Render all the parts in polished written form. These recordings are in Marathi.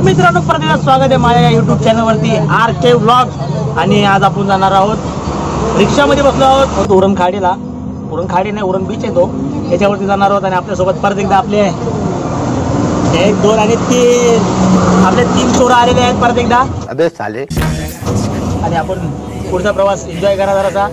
मित्रांनो, परत स्वागत आहे माझ्या या युट्यूब चॅनलवरती RK व्लॉग। आणि आज आपण जाणार आहोत, रिक्षामध्ये बसलो आहोत उरण खाडीला। उरण खाडी नाही, उरण बीच आहे तो, त्याच्यावरती जाणार आहोत। आणि आपल्यासोबत परत एकदा आपले 1 2 आणि 3 आपले 3 चोर आलेले आहेत परत एकदा। अबे साले। आणि आपण पुढचा प्रवास एन्जॉय करा जरासा।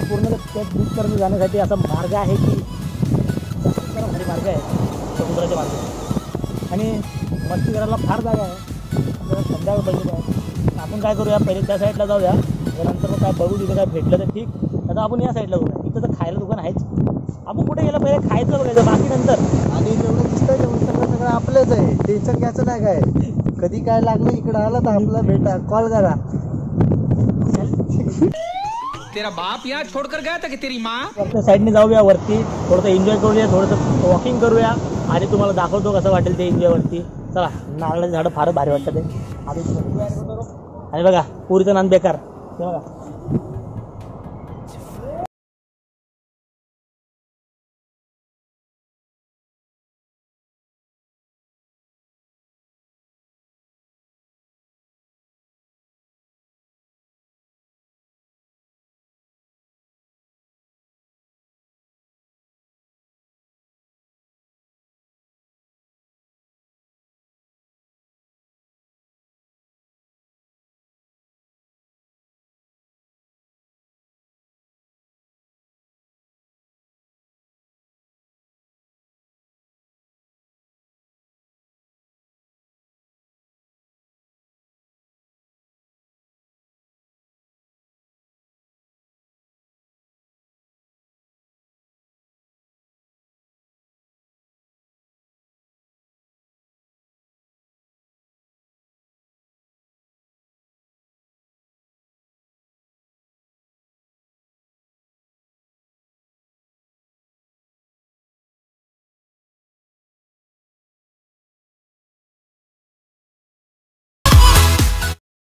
पूर्ण बीच पर्यंत जाण्यासाठी असा मार्ग आहे की भारी मार्ग आहे समुद्राच्या मार्गाने। आणि मस्ती करायला फार जागा आहे। आपल्याला संध्याकाळ बघितलं आहे, आपण काय करूया, पहिले त्या साईडला जाऊया, त्यानंतर मग काय बघू, तिथे काय भेटलं तर ठीक, आता आपण या साईडला जाऊया। इथं तर खायला दुकान आहेच, आपण कुठे गेलं पहिले खायचं बघायचं, बाकी नंतर। आणि जेवढं दिसतंय तेवढं सगळं आपलंच आहे, टेन्शन घ्यायचं नाही काय। कधी काय लागलं इकडं आला तर आपला भेटा, कॉल करा। तेरा बाप यहाँ छोड़कर गया था कि तेरी माँ। वरच्या साईडने जाऊया, वरती थोडंसं एन्जॉय करूया, थोडंसं वॉकिंग करूया आणि तुम्हाला दाखवतो कसं वाटेल ते एन्जॉय वरती। चला, नारळाची झाडं फार भारी वाटतं ते। आणि बघा पुरीचं नान बेकार, ते बघा।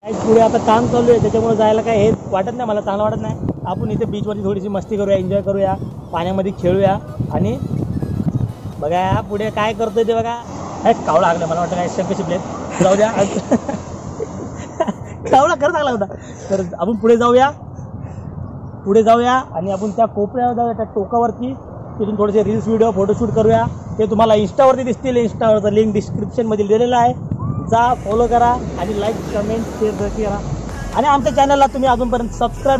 पुढे आता काम चालू आहे, त्याच्यामुळे जायला काय हे वाटत नाही, मला चांगलं वाटत नाही। आपण इथे बीचवरती थोडीशी मस्ती करूया, एन्जॉय करूया, पाण्यामध्ये खेळूया आणि बघा पुढे काय करतोय ते बघा. हे कावळा लागला मला वाटतं काय कशी प्लेट जाऊ द्या. कावळा खरंच लागला होता. तर आपण पुढे जाऊया आणि आपण त्या कोपऱ्यावर जाऊया त्या टोकावरती. तिथून थोडेसे रील्स व्हिडिओ फोटोशूट करूया. ते तुम्हाला इंस्टावरती दिसतील. इंस्टावरचा लिंक डिस्क्रिप्शनमध्ये दिलेला आहे. जा फॉलो करा आणि लाईक कमेंट शेअर करा आणि आमच्या चॅनलला तुम्ही अजूनपर्यंत सबस्क्राईब.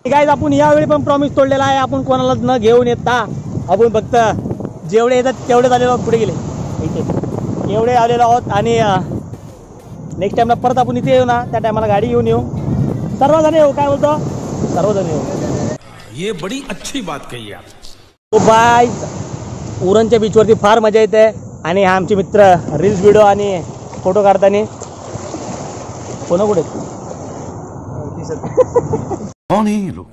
गाईज आपण यावेळी पण प्रॉमिस तोडलेला आहे. आपण कोणालाच न घेऊन येता आपण फक्त जेवढे येतात तेवढेच आलेलो आहोत. पुढे गेले इथे एवढे आलेलो आहोत आणि नेक्स्ट टाइमला परत आपण इथे येऊ ना त्या टायमाला गाडी घेऊन येऊ. सर्वजण येऊ. काय बोलतो सर्वजण येऊ. ये बड़ी अच्छी बात कही आप. तो बाय उरणच्या बीचवरती फार मजा येते आणि हा आमचे मित्र रील्स व्हिडिओ आणि फोटो काढताना कोण कुठे कौन है ये लोग?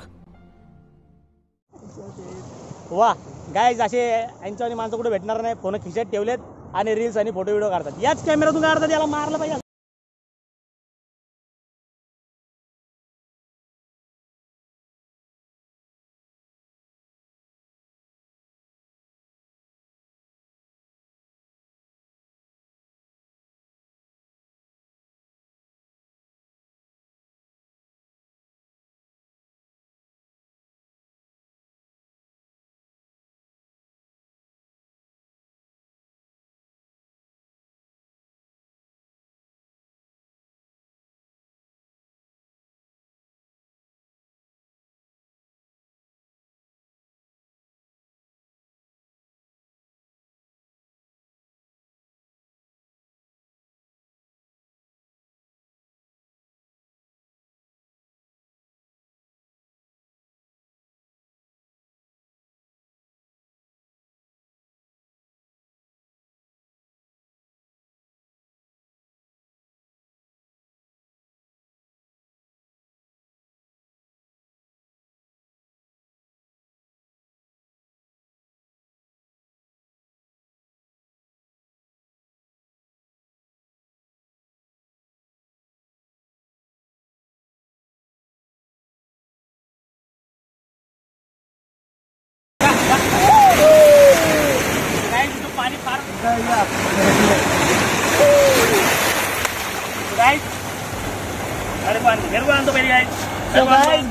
वा गाईज असे यांच्यावानी माणसं कुठे भेटणार नाही. फोन खिशात ठेवलेत आणि रील्स आणि फोटो व्हिडिओ काढतात. याच कॅमेऱ्यातून काढतात. याला मारलं पाहिजे. पाणी फार अरे पानी मेरे को आन दो पहले गाइस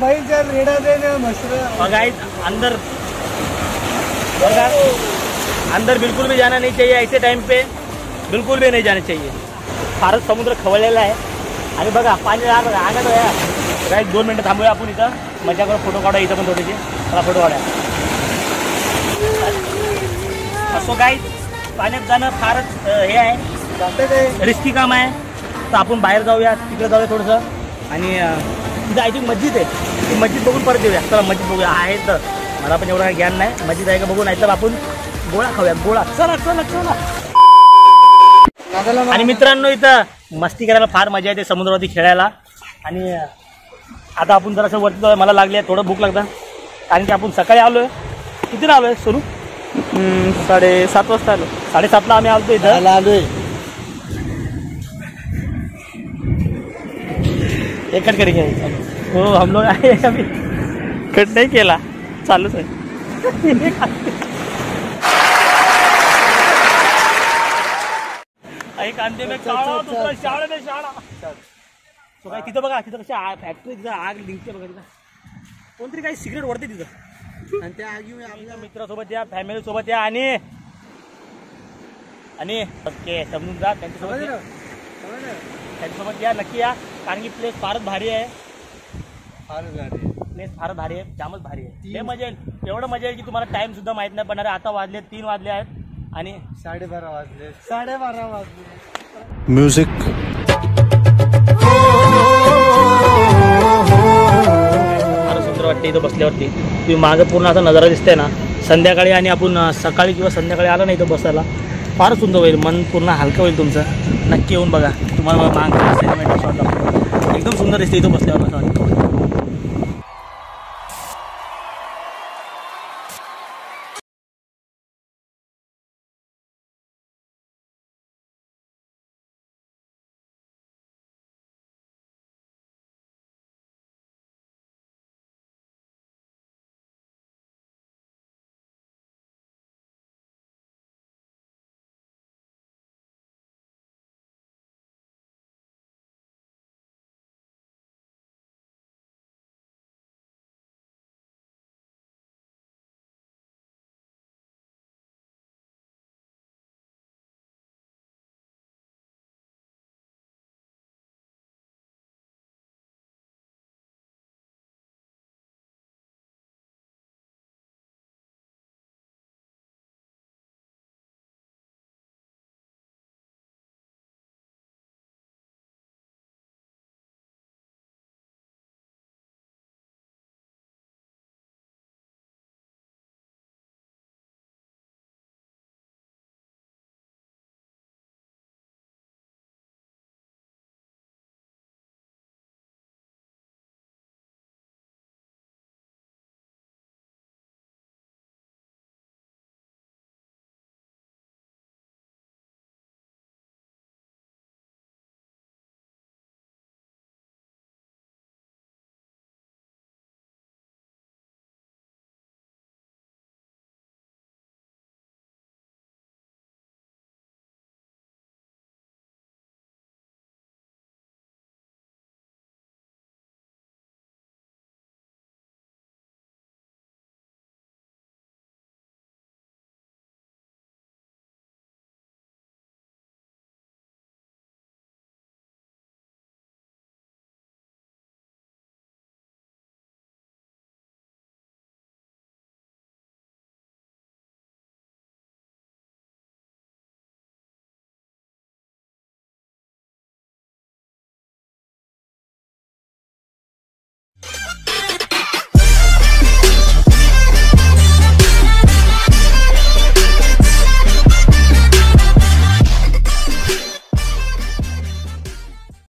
भाई जब रेडा देने मशरूम और गाइस अंदर बिल्कुल भी जाना नहीं चाहिए. ऐसे टाइम पे बिल्कुल भी नहीं जाना चाहिए. फारच समुद्र खवळलेला आहे आणि बघा पाणी आणत आहे. गाइस 2 मिनिटं थांबूया आपण इथं. मजा करू. फोटो काढा इथं पण थोडेसे. मला फोटो काढा. असो गाइस पाण्यात जाणं फारच हे आहे. रिस्की काम आहे. तर आपण बाहेर जाऊया. तिकडे जाऊया थोडंसं. आणि तिथं आय थिंक मस्जिद आहे, ती मस्जिद बघून परत येऊया. चला मस्जिद बघूया. आहे तर मला पण एवढं काही ज्ञान नाही, मस्जिद आहे का बघून, नाही तर आपण गोळा खाऊया. गोळा चला चला चला. आणि मित्रांनो इथं मस्ती करायला फार मजा येते समुद्रावरती खेळायला. आणि आता आपण जरासं वरती जाऊया, मला लागली आहे थोडं भूक लागतं, कारण की आपण सकाळी आलो आहे. कितीला आलो आहे सुरू? 7:30 वाजता आलो. 7:30ला आम्ही आलो इथं. आलोय. एक कट करेंगे. हो हम लोग आए अभी. कट नाही केला, चालूच आहे. एक अंधे में काळा, दुसरा शाळा में शाळा. तो काय तिथं बघा, तिथं कशी फॅक्टरी, तिथं आग लिंकते बघा. तिथं कोणतरी काही सिगरेट ओढते तिथं. आणि त्या आगी आपल्या मित्रासोबत या, फॅमिली सोबत या. आणि ओके समजून जा, त्यांच्यासोबत या, नक्की या, कारण की प्लेस फारच भारी आहे. प्लेस फारच भारी आहे, जामच भारी आहे. हे मजा येईल, एवढं मजा येईल की तुम्हाला टाइम सुद्धा माहित नाही पडणार. आता वाजले 3 वाजले आहेत आणि 12:30 वाजले. 12:30 वाजले. Music. फार सुंदर वाटते इथं बसल्यावरती. तुम्ही मागं पूर्ण असा नजारा दिसतंय ना, संध्याकाळी आणि आपण सकाळी किंवा संध्याकाळी आलं ना इथं बसायला, फार सुंदर होईल, मन पूर्ण हलकं होईल तुमचं. नक्की येऊन बघा, तुम्हाला मागं एकदम सुंदर दिसते इथं बसल्यावर असं वाटतं.